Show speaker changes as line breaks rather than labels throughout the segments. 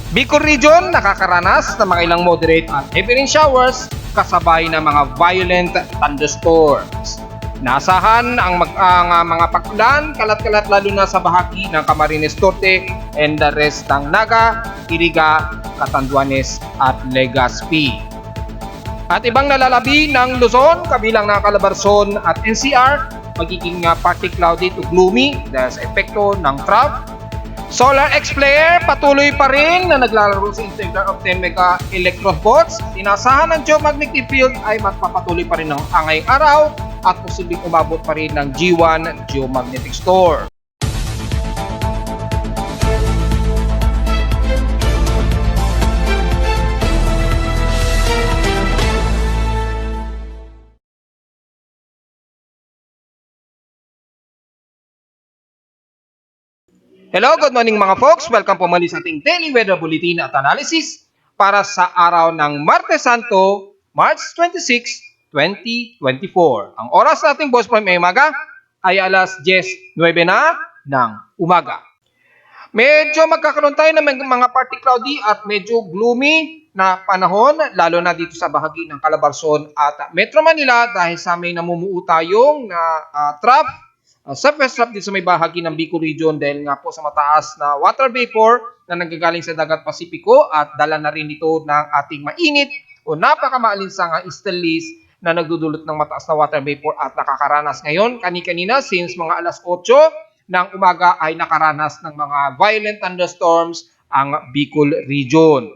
Bicol Region nakakaranas ng mga ilang moderate at heavy rain showers kasabay ng mga violent thunderstorms. Naasahan ang mga pag-ulan, kalat-kalat lalo na sa bahagi ng Camarines Norte and the rest ng Naga, Iriga, Catanduanes at Legazpi. At ibang nalalabi ng Luzon, kabilang na Calabarzon at NCR, magiging partly cloudy to gloomy dahil sa epekto ng trough. Solar X-Player patuloy pa rin na naglalaro sa integral of 10 mega electron-volts. Inasahan ng geomagnetic field ay magpapatuloy pa rin ng angay araw at posibleng umabot pa rin ng G1 geomagnetic storm. Hello, good morning mga folks. Welcome po muli sa ating daily weather bulletin at analysis para sa araw ng Martes Santo, March 26, 2024. Ang oras nating boss prime umaga ay alas 10:09 na ng umaga. Medyo magkakaroon tayo ng mga partly cloudy at medyo gloomy na panahon, lalo na dito sa bahagi ng Calabarzon at Metro Manila dahil sa may namumuo tayong trough. Surface trough dito sa may bahagi ng Bicol Region dahil nga po sa mataas na water vapor na nanggagaling sa dagat Pasipiko at dala na rin ito ng ating mainit o napakamalinsang stellies na nagdudulot ng mataas na water vapor at nakakaranas ngayon kani-kanina since mga alas 8 ng umaga ay nakaranas ng mga violent thunderstorms ang Bicol Region.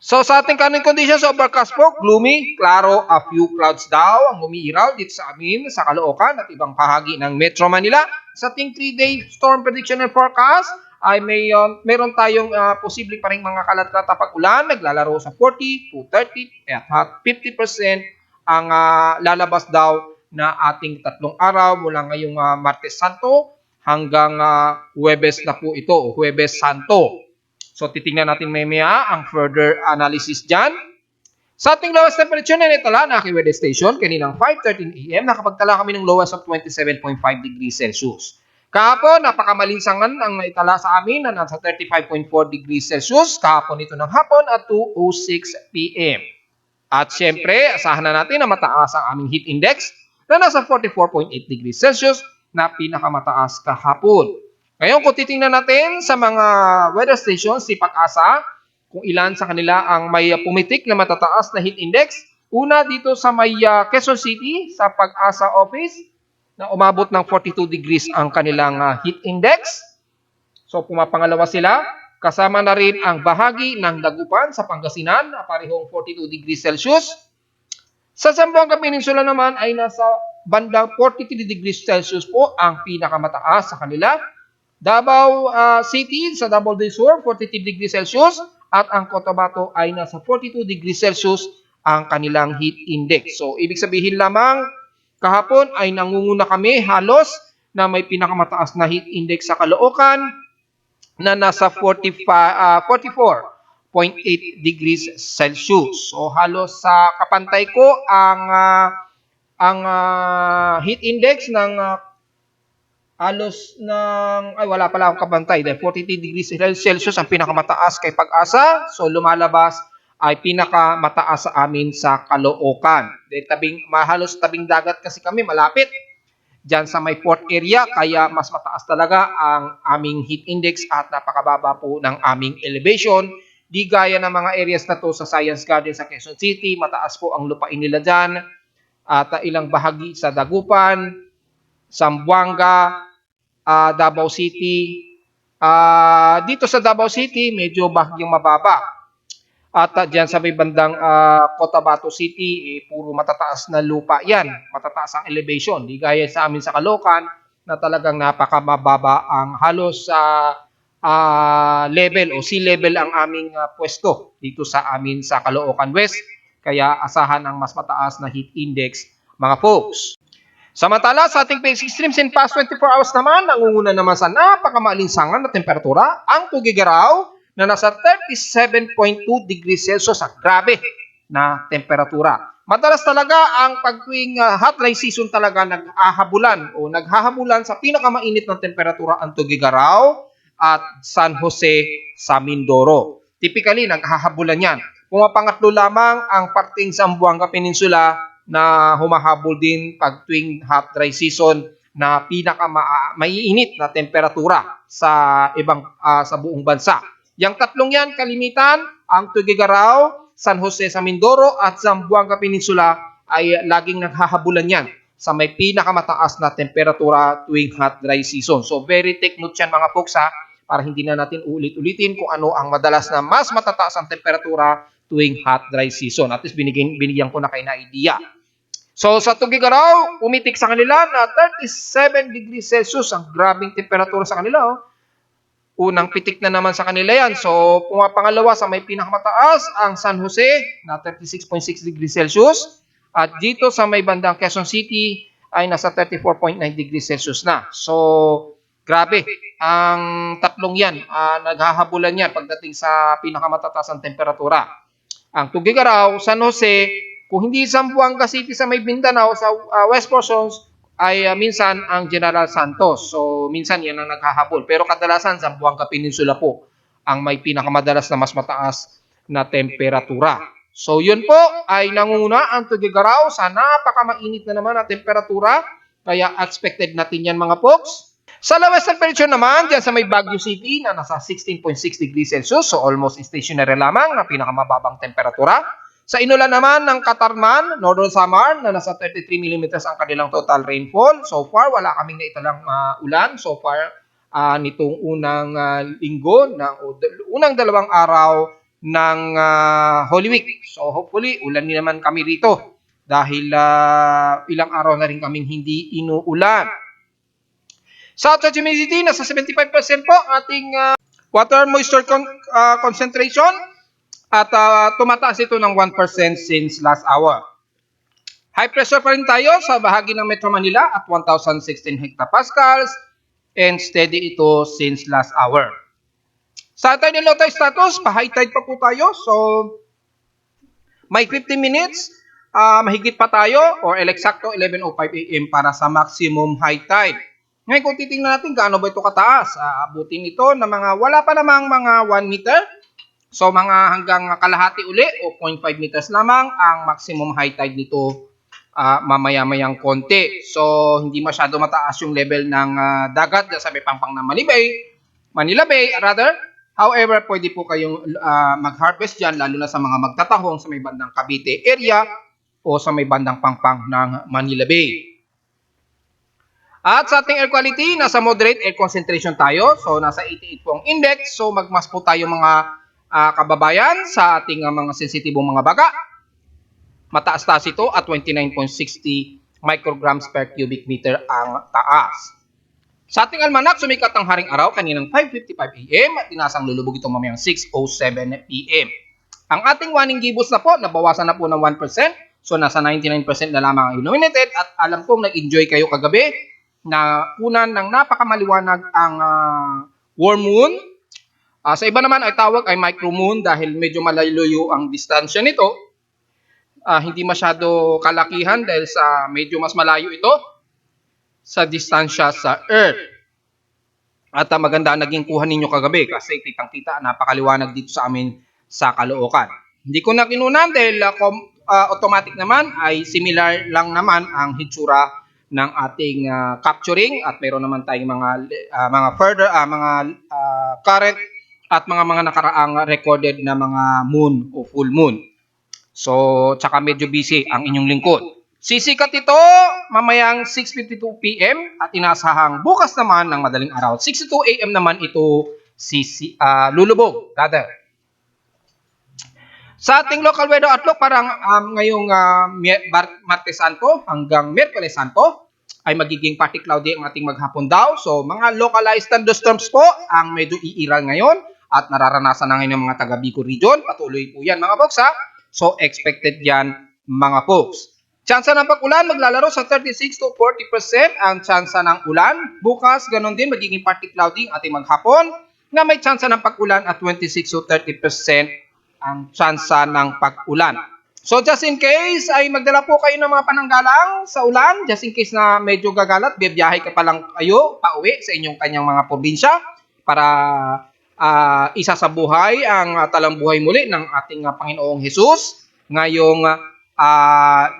So sa ating current conditions, overcast po, gloomy, klaro, a few clouds daw ang umiiraw dito sa amin sa Caloocan at ibang bahagi ng Metro Manila. Sa ating 3-day storm prediction and forecast ay meron tayong posible pa rin mga kalat-kalat na pag-ulan, naglalaro sa 40 to 30 at 50% ang lalabas daw na ating tatlong araw mula ngayong Martes Santo hanggang Huwebes na po ito, o Huwebes Santo. So, titingnan natin maya ang further analysis dyan. Sa ating lowest temperature na naitala na aking weather station, kaninang 5:13 AM, nakapagtala kami ng lowest of 27.5 degrees Celsius. Kahapon, napakamalinsangan ang naitala sa amin na nasa 35.4 degrees Celsius. Kahapon ito ng hapon at 2:06 PM. At syempre, asahan na natin na mataas ang aming heat index na nasa 44.8 degrees Celsius na pinakamataas kahapon. Ngayon, kung titingnan natin sa mga weather stations, si Pag-asa, kung ilan sa kanila ang may pumitik na matataas na heat index. Una dito sa may Quezon City, sa Pag-asa office, na umabot ng 42 degrees ang kanilang heat index. So, pumapangalawa sila. Kasama na rin ang bahagi ng Dagupan sa Pangasinan, na parehong 42 degrees Celsius. Sa Zamboanga Peninsula naman ay nasa bandang 43 degrees Celsius po ang pinakamataas sa kanila. Davao City sa Davao del Sur, 43 degrees Celsius at ang Cotabato ay nasa 42 degrees Celsius ang kanilang heat index. So, ibig sabihin lamang kahapon ay nangunguna kami halos na may pinakamataas na heat index sa Caloocan na nasa 44.8 degrees Celsius. So, halos sa kapantay ko ang heat index ng wala pala akong kabantay dahil 43 degrees Celsius ang pinakamataas kay Pag-asa. So lumalabas ay pinakamataas sa amin sa Caloocan. Dahil halos tabing dagat kasi kami, malapit dyan sa may port area, kaya mas mataas talaga ang aming heat index at napakababa po ng aming elevation. Di gaya ng mga areas na to sa Science Garden sa Quezon City, mataas po ang lupain nila dyan. At ilang bahagi sa Dagupan, Zamboanga, Davao City. Dito sa Davao City, medyo bahagyang mababa. At dyan sa may bandang Cotabato City, puro matataas na lupa yan. Matataas ang elevation. Di gaya sa amin sa Caloocan na talagang napakamababa ang halos level o sea level ang aming pwesto dito sa amin sa Caloocan West. Kaya asahan ang mas mataas na heat index, mga folks. Samantala, sa ating basic streams in past 24 hours naman, nangunguna naman sa napakamaalinsangan na temperatura ang Tugigaraw na nasa 37.2 degrees Celsius. Grabe na temperatura. Madalas talaga ang pagtuwing hot dry season talaga naghahabulan sa pinakamainit ng temperatura ang Tugigaraw. at San Jose sa Mindoro. Typically, naghahabulan yan. Pumapangatlo lamang ang parteng Zamboanga Peninsula na humahabol din pag tuwing hot dry season na maiinit na temperatura sa sa buong bansa. Yang tatlong yan kalimitan, ang Tuguegarao, San Jose sa Mindoro at Zamboanga Peninsula ay laging naghahabulan yan sa may pinakamataas na temperatura tuwing hot dry season. So very take note yan mga folks ha, para hindi na natin ulit-ulitin kung ano ang madalas na mas matataas ang temperatura tuwing hot dry season. At least binigyan ko na kayo na idea. So sa Tuguegarao, umitik sa kanila na 37 degrees Celsius. Ang grabing temperatura sa kanila. Oh. Unang pitik na naman sa kanila yan. So pumapangalawa sa may pinakamataas ang San Jose na 36.6 degrees Celsius. At dito sa may bandang Quezon City ay nasa 34.9 degrees Celsius na. So grabe, ang tatlong yan, naghahabulan yan pagdating sa pinakamataas ang temperatura. Ang Tuguegarao, San Jose, kung hindi Zamboanga City sa may Mindanao, sa west portions, ay minsan ang General Santos. So, minsan yan ang naghahabol. Pero kadalasan, Zamboanga Peninsula po ang may pinakamadalas na mas mataas na temperatura. So, yun po ay nanguna ang Tuguegarao sa napakamainit na naman na temperatura. Kaya expected natin yan mga folks. Sa lowest temperature naman, dyan sa may Baguio City na nasa 16.6 degrees Celsius. So, almost stationary lamang na pinakamababang temperatura. Sa inulan naman ng Katarman, Northern Samar, na nasa 33 mm ang kanilang total rainfall. So far, wala kaming naitalang ulan. So far, nitong unang linggo, unang 2 araw ng Holy Week. So hopefully, ulan din naman kami rito. Dahil ilang araw na rin kaming hindi inuulan. Sa humidity, nasa 75% po ating water moisture concentration. At tumataas ito ng 1% since last hour. High pressure pa rin tayo sa bahagi ng Metro Manila at 1,016 hectopascals and steady ito since last hour. Sa tide and low tide status, pa-high tide pa po tayo. So, may 15 minutes, mahigit pa tayo or eksakto 11:05 AM para sa maximum high tide. Ngayon kung titingnan natin gaano ba ito kataas, abutin ito na wala pa namang mga 1 meter. So mga hanggang kalahati uli o 0.5 meters lamang ang maximum high tide nito mamaya-mayang konti. So hindi masyado mataas yung level ng dagat sa may pampang ng Manila Bay rather. However, pwede po kayong mag-harvest dyan lalo na sa mga magtatahong sa may bandang Cavite area o sa may bandang pangpang ng Manila Bay. At sa ating air quality, nasa moderate air concentration tayo. So nasa 88 po ang index. So magmas po tayo mga kababayan sa ating mga sensitibong mga baga. Mataas-taas ito at 29.60 micrograms per cubic meter ang taas. Sa ating almanak, sumikat ang haring araw kaninang 5:55 AM at tinasang lulubog ito mamayang 6:07 PM. Ang ating warning gibbous na po, nabawasan na po ng 1%. So nasa 99% na lamang ang illuminated at alam kong nag-enjoy kayo kagabi na kunan ng napakamaliwanag ang warm moon. Sa iba naman ay tawag ay micromoon dahil medyo malayo ang distansya nito. Hindi masyado kalakihan dahil sa medyo mas malayo ito sa distansya sa Earth. At maganda naging kuha ninyo kagabi kasi kitang-kita napakaliwanag dito sa amin sa Caloocan. Hindi ko na kinunan dahil automatic naman ay similar lang naman ang hitsura ng ating capturing at meron naman tayong mga current at mga nakaraang recorded na mga moon o full moon. So, tsaka medyo busy ang inyong lingkod. Sisikat ito mamayang 6:52 PM at inasahang bukas naman ng madaling araw. 6:02 AM naman ito lulubog. Sa ating local weather outlook, parang ngayong Martes Santo hanggang Miyerkules Santo ay magiging partly cloudy ang ating maghapon daw. So, mga localized thunderstorms po ang medyo iiral ngayon. At nararanasan na ngayon ng mga taga Bicol region. Patuloy po yan mga folks ha. So expected yan mga folks. Tsansa ng pag-ulan maglalaro sa 36 to 40% ang tsansa ng ulan. Bukas ganon din magiging partly cloudy ang ating maghapon na may tsansa ng pag-ulan at 26 to 30% ang tsansa ng pag-ulan. So just in case ay magdala po kayo ng mga pananggalang sa ulan. Just in case na medyo gagalat, biyahe ka pa lang kayo pauwi sa inyong kanyang mga probinsya. para isa sa buhay ang talambuhay muli ng ating Panginoong Hesus ngayong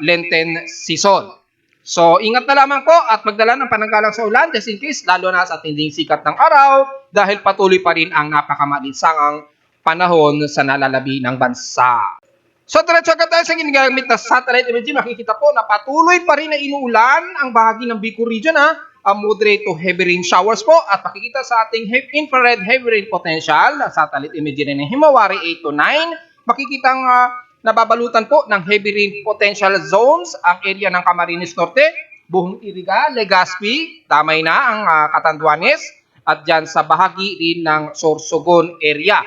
Lenten season. So, ingat na lamang po at magdala ng pananggalang sa ulan just in case, lalo na sa tinding sikat ng araw dahil patuloy pa rin ang napakamalisangang panahon sa nalalabi ng bansa. So, diretso agad tayo sa ginagamit na satellite imaging. Makikita po na patuloy pa rin na inuulan ang bahagi ng Bicol region, moderate to heavy rain showers po, at makikita sa ating infrared heavy rain potential satellite imaging ng Himawari 8 to 9. Makikitang nababalutan po ng heavy rain potential zones ang area ng Camarines Norte, buong Iriga, Legazpi, damay na ang Catanduanes, at dyan sa bahagi rin ng Sorsogon area.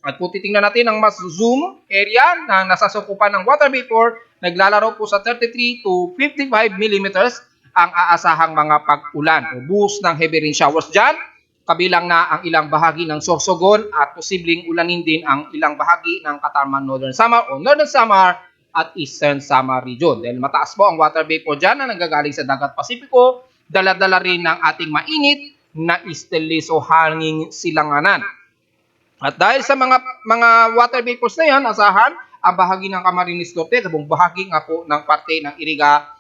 At kung titingnan natin ang mas zoom area na nasasukupan ng water vapor, naglalaro po sa 33 to 55 millimeters ang aasahang mga pag-ulan o buhos ng heavy rain showers dyan. Kabilang na ang ilang bahagi ng Sorsogon at posibleng ulanin din ang ilang bahagi ng Katarman Northern Samar o Northern Samar at Eastern Samar region. Dahil mataas po ang water vapor dyan na nanggagaling sa Dagat Pasipiko, dala-dala rin ng ating mainit na istelis o hanging silanganan. At dahil sa mga water vapors na yan, asahan ang bahagi ng Camarines Norte, sabong bahagi nga po ng parte ng Iriga,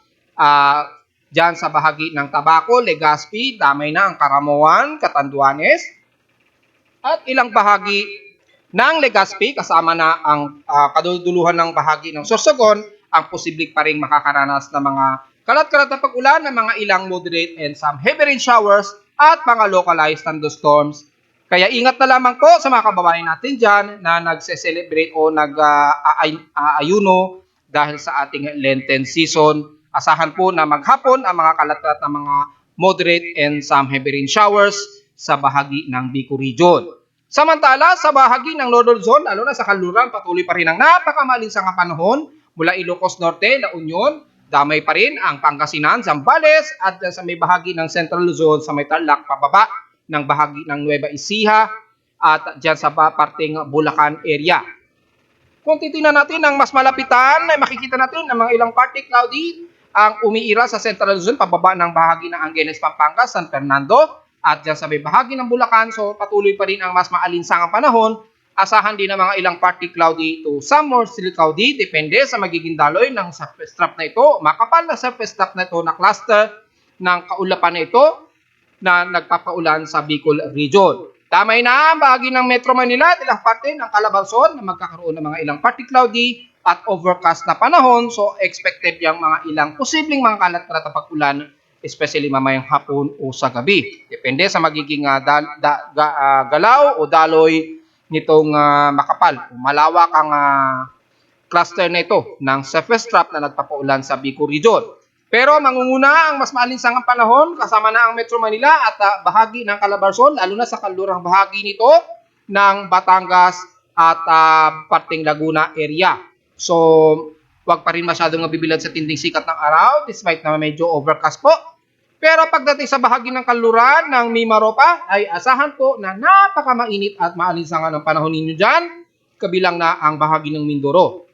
dyan sa bahagi ng Tabaco, Legazpi, damay na ang Caramoan, Catanduanes, at ilang bahagi ng Legazpi, kasama na ang kaduduluhan ng bahagi ng Sorsogon, ang posibleng pa rin makakaranas ng mga kalat-kalat na pag-ulan ng mga ilang moderate and some heavy rain showers at mga localized thunderstorms. Kaya ingat na lamang po sa mga kababayan natin dyan na nagse-celebrate o nag-aayuno dahil sa ating Lenten season. Asahan po na maghapon ang mga kalat-kalat na mga moderate and some heavy rain showers sa bahagi ng Bicol region. Samantala, sa bahagi ng Northern Zone, lalo na sa kanluran, patuloy pa rin ang napakamalinsang panahon mula Ilocos Norte, La Union, damay pa rin ang Pangasinan, Zambales, at sa may bahagi ng Central Luzon sa may Tarlac pababa ng bahagi ng Nueva Ecija at dyan sa parteng Bulacan area. Kung titingnan natin ang mas malapitan, ay makikita natin ang mga ilang parteng cloudy ang umiira sa Central Luzon pababa ng bahagi ng Angeles, Pampanga, San Fernando at dyan sa may bahagi ng Bulacan. So patuloy pa rin ang mas maalinsangang panahon. Asahan din ang mga ilang parteng cloudy to some more still cloudy, depende sa magiging daloy ng surface trap na ito. Makapal na surface trap na ito na cluster ng kaulapan na ito na nagpapaulan sa Bicol region. Damay na ang bahagi ng Metro Manila at ilang parte ng Calabarzon na magkakaroon ng mga ilang parteng cloudy at overcast na panahon. So expected yung mga ilang posibleng mga kalat-kalat na pag-ulan, especially mamayang hapon o sa gabi. Depende sa magiging galaw o daloy nitong makapal. Malawak ang cluster na ito ng surface trap na nagpapaulan sa Bicol region. Pero mangunguna ang mas maalinsangang panahon kasama na ang Metro Manila at bahagi ng Calabarzon, lalo na sa kanlurang bahagi nito ng Batangas at parteng Laguna area. So, wag pa rin masyadong mabibilad sa tinding sikat ng araw despite na medyo overcast po. Pero pagdating sa bahagi ng kanluran ng Mimaropa ay asahan po na napakamainit at maalinsangan ang panahon ninyo dyan, kabilang na ang bahagi ng Mindoro.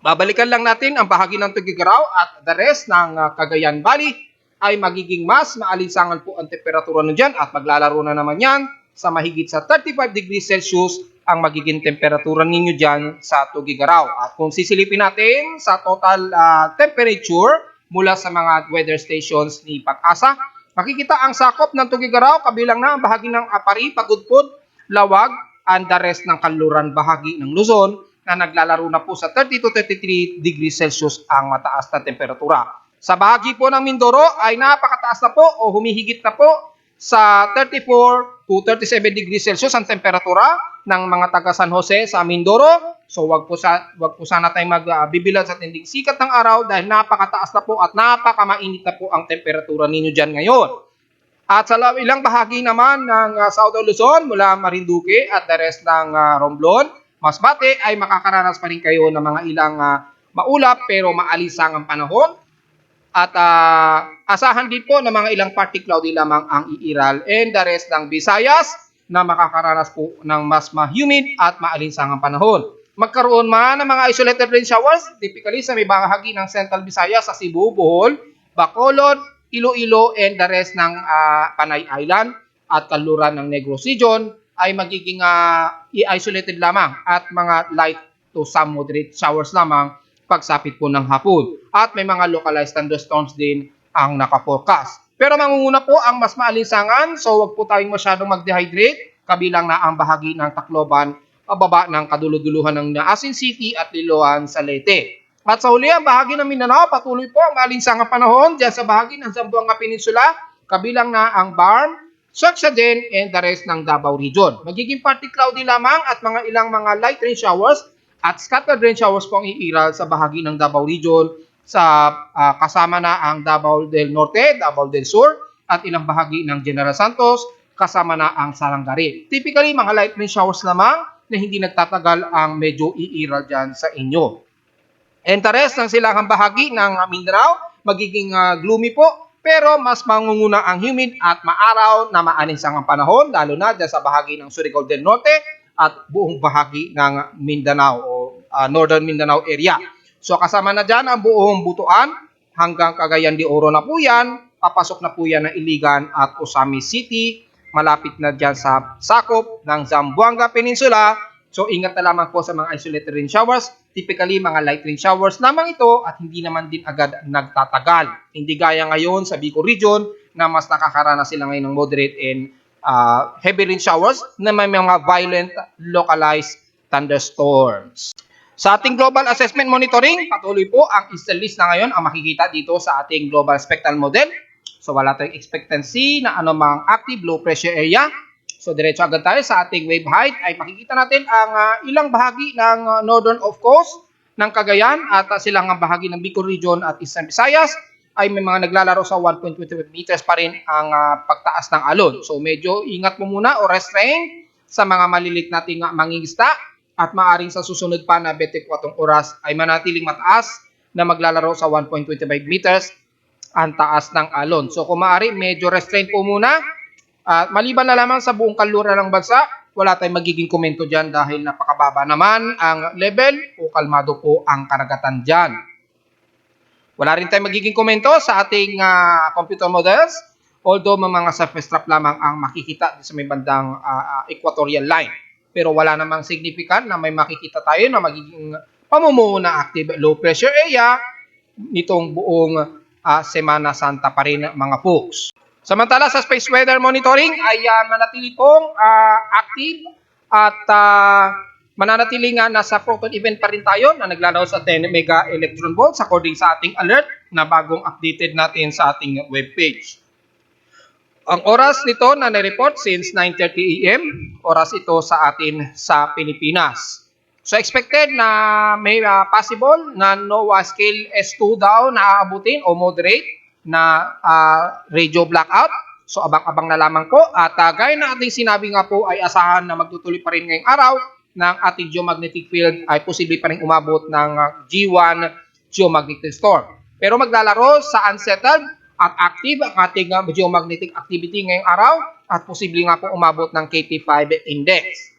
Babalikan lang natin ang bahagi ng Tuguegarao at the rest ng Cagayan Valley ay magiging mas maalinsangan po ang temperatura nyo dyan at maglalaro na naman yan sa mahigit sa 35 degrees Celsius ang magiging temperatura ninyo dyan sa Tuguegarao. At kung sisilipin natin sa total temperature mula sa mga weather stations ni Pag-asa, makikita ang sakop ng Tuguegarao kabilang na ang bahagi ng Apari, Pagudpud, Lawag, and the rest ng kanluran bahagi ng Luzon na naglalaro na po sa 30 to 33 degrees Celsius ang mataas na temperatura. Sa bahagi po ng Mindoro ay napakataas na po o humihigit na po sa 34 to 37 degrees Celsius ang temperatura ng mga taga San Jose sa Mindoro. So wag po sana tayong magbibilad sa tinding sikat ng araw dahil napakataas na po at napakamainit na po ang temperatura ninyo dyan ngayon. At sa ilang bahagi naman ng Southern Luzon mula Marinduque at the rest ng Romblon, Masbate ay makakaranas pa rin kayo ng mga ilang maulap pero maalisang ang panahon. At asahan din po ng mga ilang parteng cloudy lamang ang iiral and the rest ng Visayas na makakaranas po ng mas humid at maalinsang ang panahon. Magkaroon man ng mga isolated rain showers, typically sa may bahagi ng Central Visayas sa Cebu, Bohol, Bacolod, Iloilo, and the rest ng Panay Island. at kanluran ng Negros region ay magiging i-isolated lamang at mga light to some moderate showers lamang pagsapit po ng hapon. At may mga localized thunderstorms din ang nakaforecast. Pero mangunguna po ang mas maalinsangan, so wag po tayong masyadong mag-dehydrate, kabilang na ang bahagi ng Tacloban, pababa ng kaduluduluhan ng Asin City at Liloan sa Leyte. At sa huli, ang bahagi ng Mindanao, patuloy po ang maalinsangang panahon dyan sa bahagi ng Zamboanga Peninsula, kabilang na ang Barm, Sorsogon, and the rest ng Davao Region. Magiging partly cloudy lamang at mga ilang mga light rain showers at scattered rain showers po ang iiral sa bahagi ng Davao Region sa kasama na ang Davao del Norte, Davao del Sur at ilang bahagi ng General Santos, kasama na ang Sarangani. Typically, mga light rain showers lamang na hindi nagtatagal ang medyo iiral dyan sa inyo. And the rest ng silangang bahagi ng Mindanao, magiging gloomy po, pero mas mangunguna ang humid at maaraw na maalinsangang panahon, lalo na dyan sa bahagi ng Surigao del Norte at buong bahagi ng Mindanao o Northern Mindanao area. So kasama na dyan ang buong Butuan hanggang Cagayan de Oro na po yan, papasok na po yan ng Iligan at Osamis City, malapit na dyan sa sakop ng Zamboanga Peninsula. So ingat na lamang po sa mga isolated rain showers. Typically mga light rain showers lamang ito at hindi naman din agad nagtatagal. Hindi gaya ngayon sa Bicol region na mas nakakaranas sila ngayon ng moderate and heavy rain showers na may mga violent localized thunderstorms. Sa ating global assessment monitoring, patuloy po ang eastern list na ngayon ang makikita dito sa ating global spectral model. So wala tayong expectancy na anumang active low pressure area. So diretso agad tayo sa ating wave height ay makikita natin ang ilang bahagi ng northern of coast ng Cagayan at silangang bahagi ng Bicol region at Eastern Visayas ay may mga naglalaro sa 1.25 meters pa rin ang pagtaas ng alon. So medyo ingat mo muna o restrain sa mga malilit nating mangingisda at maaring sa susunod pa na 24 oras ay manatiling mataas na maglalaro sa 1.25 meters ang taas ng alon. So kung maaari, medyo restrain po muna. Maliban na lamang sa buong kanluran ng bansa, wala tayong magiging komento dyan dahil napakababa naman ang level o kalmado po ang karagatan dyan. Wala rin tayong magiging komento sa ating computer models, although mga surface trap lamang ang makikita sa may bandang equatorial line. Pero wala namang significant na may makikita tayo na magiging pamumuo na active low pressure area nitong buong Semana Santa pa rin mga folks. Samantala sa space weather monitoring ay manatili pong active at mananatili nga nasa proton event pa rin tayo na naglalaro sa 10 mega electron volts according sa ating alert na bagong updated natin sa ating webpage. Ang oras nito na nireport since 9:30 AM, oras ito sa atin sa Pilipinas. So expected na may possible na NOAA scale S2 daw na aabutin o moderate na radio blackout. So abang-abang na lamang po at gaya na ating sinabi nga po ay asahan na magtutuloy pa rin ngayong araw ng ating geomagnetic field ay posible pa rin umabot ng G1 geomagnetic storm. Pero maglalaro sa unsettled at active ang ating geomagnetic activity ngayong araw at posible nga po umabot ng KT5 index.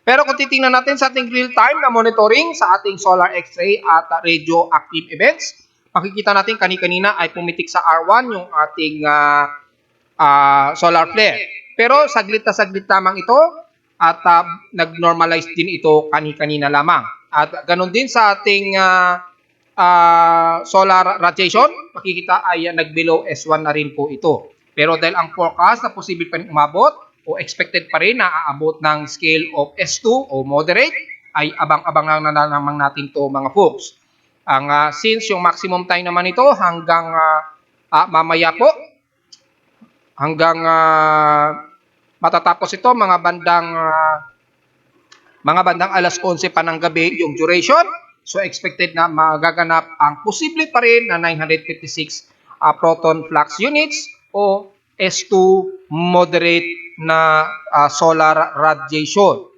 Pero kung titingnan natin sa ating real-time na monitoring sa ating solar X-ray at radioactive events, makikita natin kanina ay pumitik sa R1 yung ating solar flare. Pero saglit na saglit lamang ito at nag-normalize din ito kanina lamang. At ganun din sa ating solar radiation, makikita ay nag-below S1 na rin po ito. Pero dahil ang forecast na posible pa rin umabot o expected pa rin na aabot ng scale of S2 o moderate, ay abang-abang lang na naman natin to mga folks. Since yung maximum time naman ito hanggang mamaya po, hanggang matatapos ito mga bandang alas 11 pa ng gabi yung duration. So expected na magaganap ang posible pa rin na 956 proton flux units o S2 moderate na solar radiation.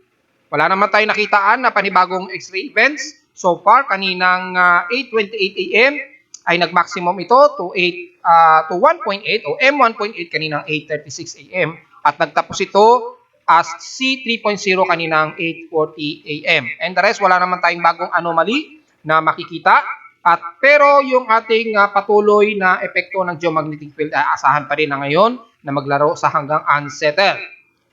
Wala naman tayo nakitaan na panibagong X-ray events. So far, kaninang 8:28 AM ay nag-maximum ito to 1.8 o M1.8 kaninang 8:36 AM at nagtapos ito as C3.0 kaninang 8:40 AM. And the rest, wala naman tayong bagong anomaly na makikita Pero yung ating patuloy na epekto ng geomagnetic field ay asahan pa rin na ngayon na maglaro sa hanggang unsettled.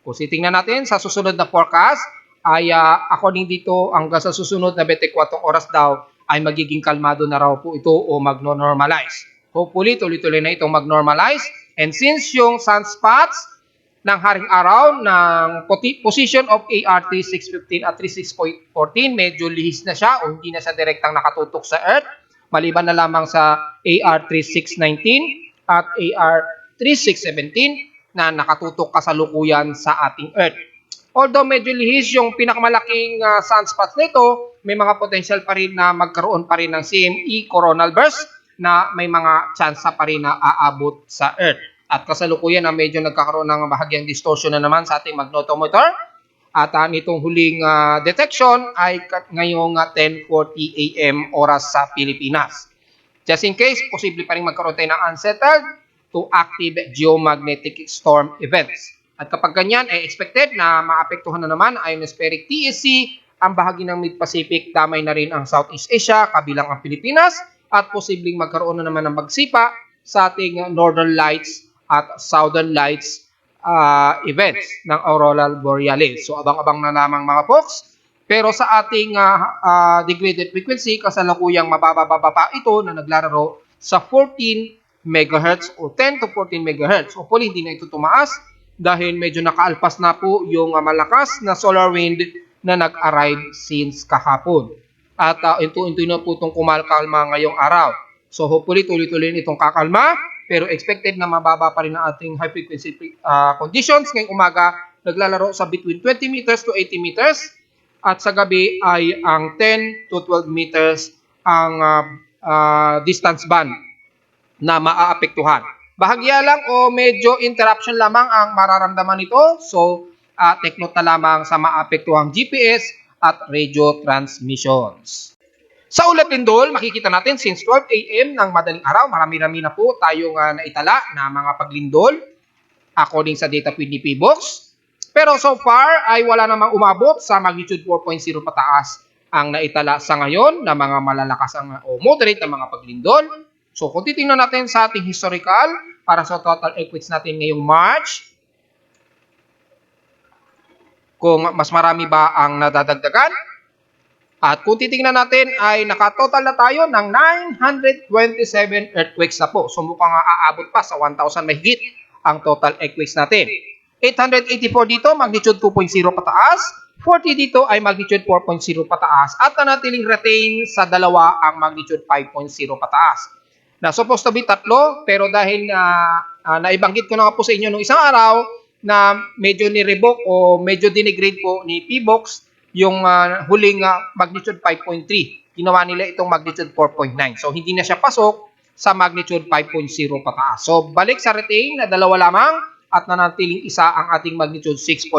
Kung titingnan natin sa susunod na forecast, ay according dito hanggang sa susunod na 24 oras daw ay magiging kalmado na raw po ito o magno-normalize. Hopefully, tuloy-tuloy na itong mag-normalize. And since yung sunspots ng haring araw ng position of AR 3615 at 36.14 medyo lihis na siya o hindi na siya direktang nakatutok sa Earth. Maliban na lamang sa AR 3619 at AR 3617 na nakatutok kasalukuyan sa ating Earth. Although medyo lihis yung pinakamalaking sunspots nito, may mga potential pa rin na magkaroon pa rin ng CME coronal burst na may mga tsansa pa rin na aabot sa Earth. At kasalukuyan na medyo nagkakaroon ng bahagyang distortion na naman sa ating magnetometer. At nitong huling detection ay ngayong 10:40 AM oras sa Pilipinas. Just in case, posible pa rin magkaroon tayo ng unsettled to active geomagnetic storm events. At kapag ganyan, ay expected na maapektuhan na naman ionospheric TSC ang bahagi ng Mid-Pacific, damay na rin ang Southeast Asia, kabilang ang Pilipinas, at posibleng magkaroon na naman ng magsipa sa ating Northern Lights at Southern Lights events ng Aurora Borealis. So abang-abang na lamang mga folks. Pero sa ating degraded frequency, kasalukuyang mababa pa ito na naglalaro sa 14 MHz o 10 to 14 MHz. Hopefully hindi na ito tumaas dahil medyo nakaalpas na po yung malakas na solar wind na nag-arrive since kahapon. At unti-unti na po itong kumalkalma ngayong araw. So hopefully tuloy-tuloy itong kakalma. Pero expected na mababa pa rin ang ating high frequency conditions. Ngayong umaga, naglalaro sa between 20 meters to 80 meters. At sa gabi ay ang 10 to 12 meters ang distance band na maaapektuhan. Bahagya lang o medyo interruption lamang ang mararamdaman nito. So, take note na lamang sa maapektuhang GPS at radio transmissions. Sa ulat lindol, makikita natin since 12 AM ng madaling araw, marami-rami na po tayong naitala na mga paglindol according sa data feed ni PBOX. Pero so far ay wala namang umabot sa magnitude 4.0 pataas ang naitala sa ngayon na mga malalakas o moderate na mga paglindol. So kung titingnan natin sa ating historical para sa total earthquakes natin ngayong March, kung mas marami ba ang nadadagdagan. At kung titingnan natin ay nakatotal na tayo ng 927 earthquakes na po. So mukhang aabot pa sa 1,000 mahigit ang total earthquakes natin. 884 dito, magnitude 2.0 pataas. 40 dito ay magnitude 4.0 pataas. At nanatiling retain sa dalawa ang magnitude 5.0 pataas. Na supposed to be tatlo, pero dahil naibanggit ko na nga po sa inyo nung isang araw na medyo ni-revoke o medyo dinigrade po ni PBOX yung huling magnitude 5.3. Ginawa nila itong magnitude 4.9. So, hindi na siya pasok sa magnitude 5.0 pataas. So, balik sa retain na dalawa lamang at nanatiling isa ang ating magnitude 6.0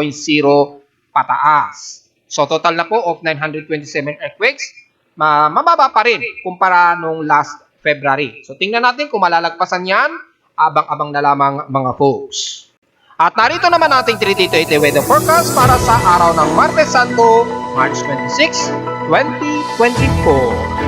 pataas. So, total na po of 927 earthquakes. Mababa pa rin kumpara nung last February. So, tingnan natin kung malalagpasan yan. Abang-abang na lamang mga folks. At narito naman ating 3-day weather forecast para sa araw ng Martes Santo, March 26, 2024.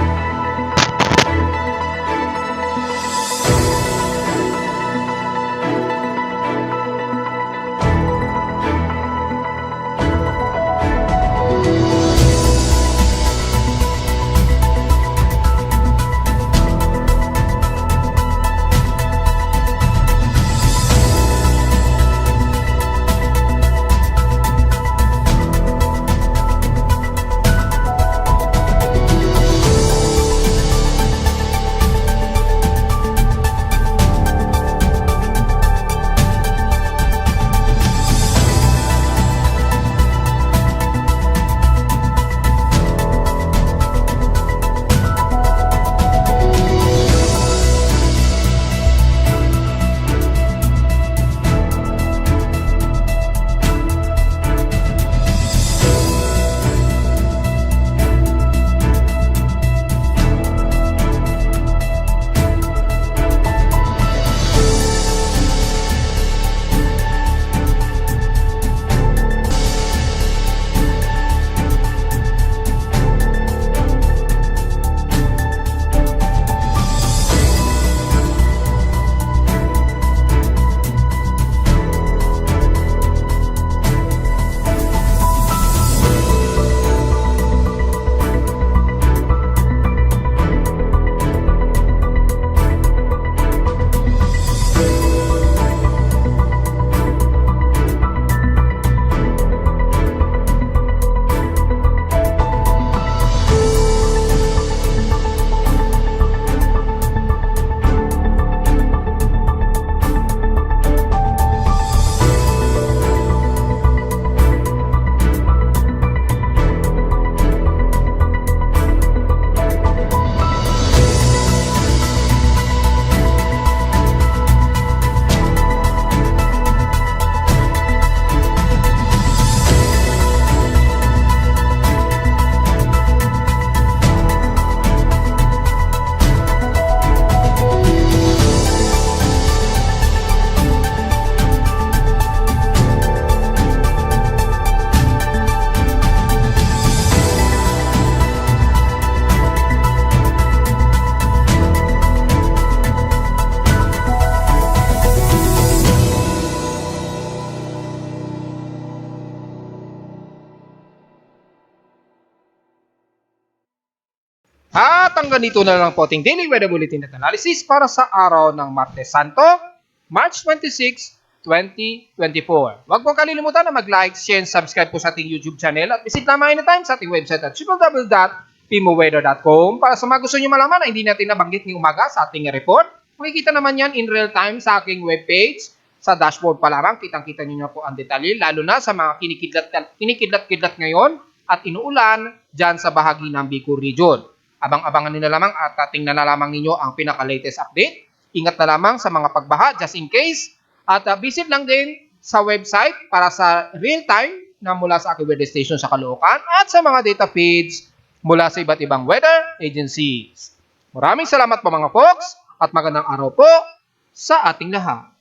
At hanggang dito na lang po ating Daily Weather Bulletin at Analysis para sa araw ng Martes Santo, March 26, 2024. Huwag po kalilimutan na mag-like, share, and subscribe po sa ating YouTube channel at visit lamang anytime sa ating website at www.pimoweather.com para sa mga gusto nyo malaman na hindi natin nabanggit ngayong umaga sa ating report. Makikita naman yan in real time sa aking webpage. Sa dashboard pa lamang, kitang-kita nyo na po ang detalye, lalo na sa mga kinikidlat-kidlat ngayon at inuulan dyan sa bahagi ng Bicol Region. Abang-abangan nyo na lamang at tingnan na lamang ninyo ang pinaka-latest update. Ingat na lamang sa mga pagbaha just in case. At visit lang din sa website para sa real-time na mula sa aking weather station sa Caloocan at sa mga data feeds mula sa iba't ibang weather agencies. Maraming salamat po mga folks at magandang araw po sa ating lahat.